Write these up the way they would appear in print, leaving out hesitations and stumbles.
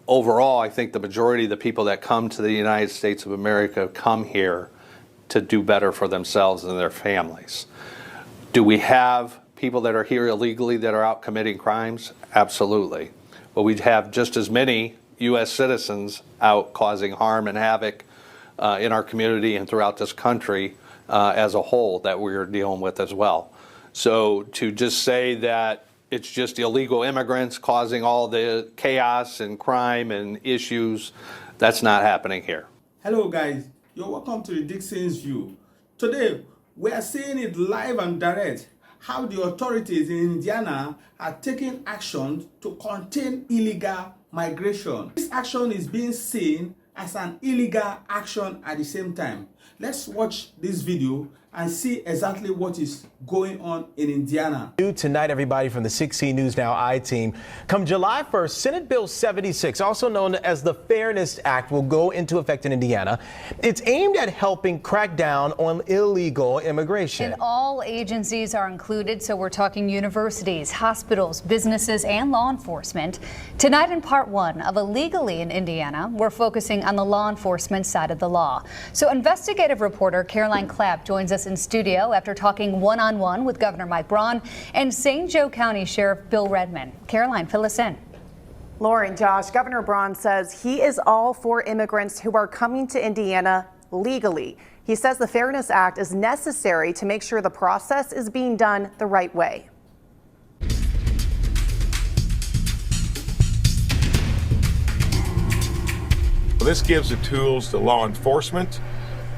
Overall, I think the majority of the people that come to the United States of America come here to do better for themselves and their families. Do we have people that are here illegally that are out committing crimes? Absolutely. But we have just as many U.S. citizens out causing harm and havoc in our community and throughout this country as a whole that we're dealing with as well. So to just say that it's just illegal immigrants causing all the chaos and crime and issues, that's not happening here. Hello guys, you're welcome to the Dixon's View. Today, we are seeing it live and direct how the authorities in Indiana are taking action to contain illegal migration. This action is being seen as an illegal action at the same time. Let's watch this video and see exactly what is going on in Indiana. Tonight, everybody, from the 16 News Now I-Team. Come July 1st, Senate Bill 76, also known as the Fairness Act, will go into effect in Indiana. It's aimed at helping crack down on illegal immigration. And all agencies are included, so we're talking universities, hospitals, businesses, and law enforcement. Tonight in part one of Illegally in Indiana, we're focusing on the law enforcement side of the law. So investigative reporter Caroline Clapp joins us in studio after talking one-on-one with Governor Mike Braun and St. Joe County Sheriff Bill Redmond. Caroline, fill us in. Lauren, Josh, Governor Braun says he is all for immigrants who are coming to Indiana legally. He says the Fairness Act is necessary to make sure the process is being done the right way. This gives the tools to law enforcement,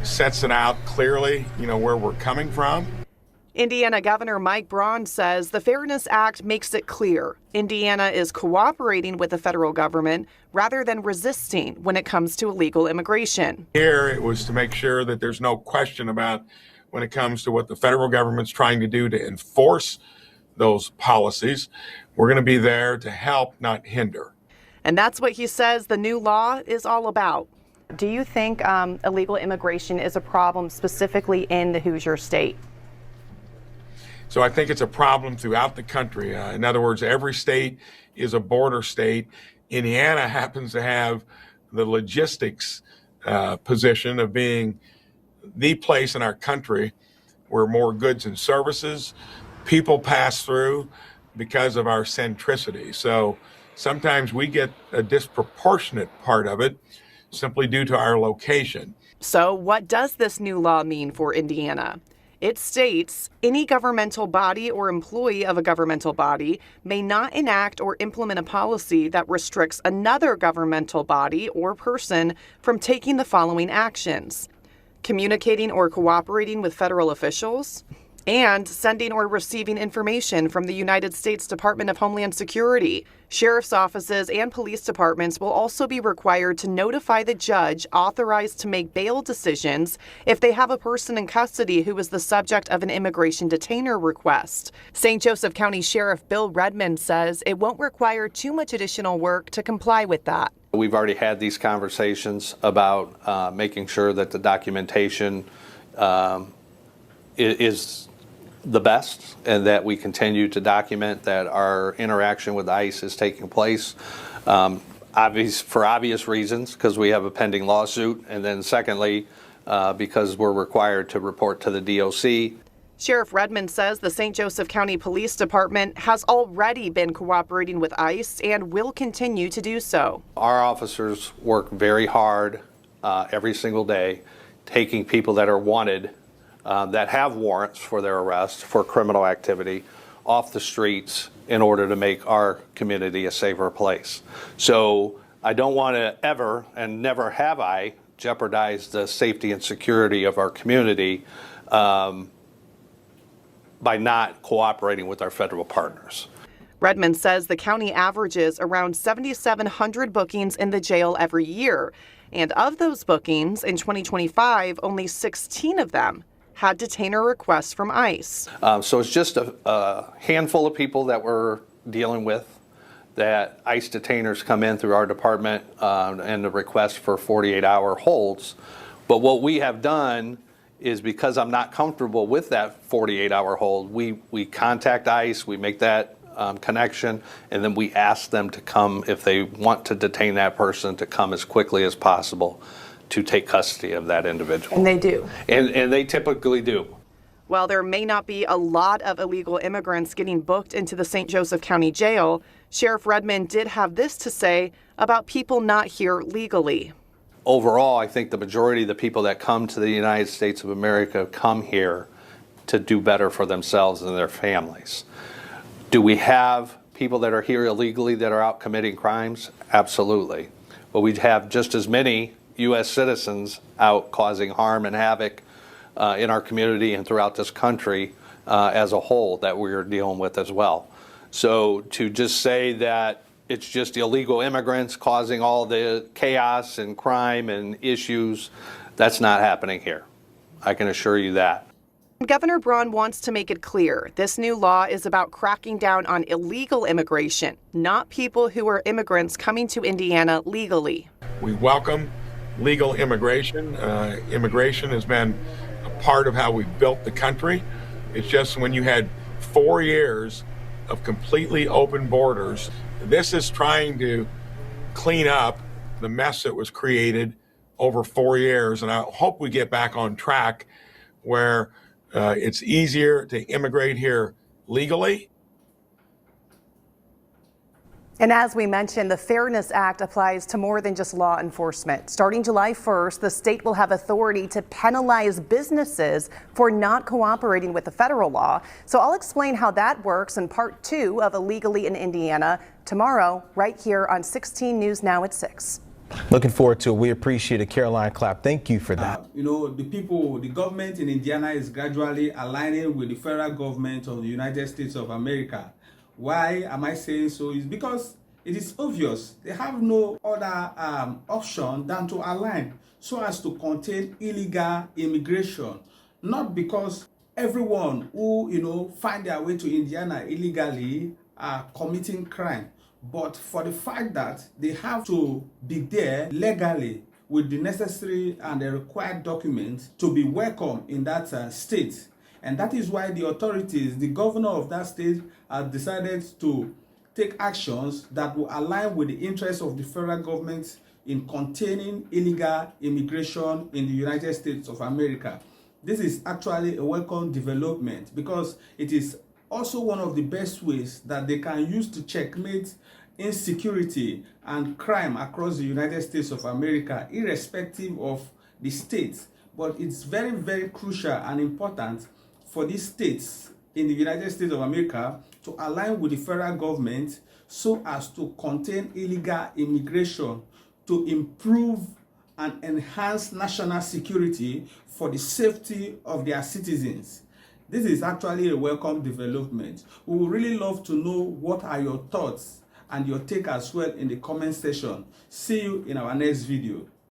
sets it out clearly, where we're coming from. Indiana Governor Mike Braun says the Fairness Act makes it clear Indiana is cooperating with the federal government rather than resisting when it comes to illegal immigration. Here it was to make sure that there's no question about when it comes to what the federal government's trying to do to enforce those policies. We're going to be there to help, not hinder. And that's what he says the new law is all about. Do you think illegal immigration is a problem specifically in the Hoosier state? So I think it's a problem throughout the country. In other words, every state is a border state. Indiana happens to have the logistics position of being the place in our country where more goods and services, people pass through because of our centricity. So sometimes we get a disproportionate part of it simply due to our location. So what does this new law mean for Indiana? It states any governmental body or employee of a governmental body may not enact or implement a policy that restricts another governmental body or person from taking the following actions: communicating or cooperating with federal officials, and sending or receiving information from the United States Department of Homeland Security. Sheriff's offices and police departments will also be required to notify the judge authorized to make bail decisions if they have a person in custody who is the subject of an immigration detainer request. St. Joseph County Sheriff Bill Redmond says it won't require too much additional work to comply with that. We've already had these conversations about making sure that the documentation is the best, and that we continue to document that our interaction with ICE is taking place for obvious reasons, because we have a pending lawsuit, and then secondly, because we're required to report to the DOC. Sheriff Redmond says the St. Joseph County Police Department has already been cooperating with ICE and will continue to do so. Our officers work very hard every single day, taking people that are wanted, that have warrants for their arrest for criminal activity, off the streets in order to make our community a safer place. So I don't want to ever, and never have I, jeopardize the safety and security of our community by not cooperating with our federal partners. Redmond says the county averages around 7,700 bookings in the jail every year. And of those bookings in 2025, only 16 of them had detainer requests from ICE. So it's just a handful of people that we're dealing with, that ICE detainers come in through our department and the request for 48-hour holds. But what we have done is because I'm not comfortable with that 48-hour hold, we contact ICE, we make that connection, and then we ask them to come, if they want to detain that person, to come as quickly as possible to take custody of that individual. And they do. And they typically do. While there may not be a lot of illegal immigrants getting booked into the St. Joseph County Jail, Sheriff Redmond did have this to say about people not here legally. Overall, I think the majority of the people that come to the United States of America come here to do better for themselves and their families. Do we have people that are here illegally that are out committing crimes? Absolutely. But we have just as many U.S. citizens out causing harm and havoc in our community and throughout this country as a whole that we're dealing with as well. So to just say that it's just illegal immigrants causing all the chaos and crime and issues, that's not happening here. I can assure you that. Governor Braun wants to make it clear this new law is about cracking down on illegal immigration, not people who are immigrants coming to Indiana legally. We welcome legal immigration. Immigration has been a part of how we've built the country. It's just when you had 4 years of completely open borders, this is trying to clean up the mess that was created over 4 years. And I hope we get back on track where it's easier to immigrate here legally. And as we mentioned, the Fairness Act applies to more than just law enforcement. Starting July 1st, the state will have authority to penalize businesses for not cooperating with the federal law. So I'll explain how that works in part 2 of Illegally in Indiana tomorrow, right here on 16 News Now at 6. Looking forward to it. We appreciate it. Caroline Clapp, thank you for that. The government in Indiana is gradually aligning with the federal government of the United States of America. Why am I saying so? It's because it is obvious they have no other option than to align so as to contain illegal immigration. Not because everyone who find their way to Indiana illegally are committing crime, but for the fact that they have to be there legally with the necessary and the required documents to be welcome in that state. And that is why the authorities, the governor of that state, has decided to take actions that will align with the interests of the federal government in containing illegal immigration in the United States of America. This is actually a welcome development because it is also one of the best ways that they can use to checkmate insecurity and crime across the United States of America, irrespective of the states. But it's very, very crucial and important for these states in the United States of America to align with the federal government so as to contain illegal immigration, to improve and enhance national security for the safety of their citizens. This is actually a welcome development. We would really love to know what are your thoughts and your take as well in the comment section. See you in our next video.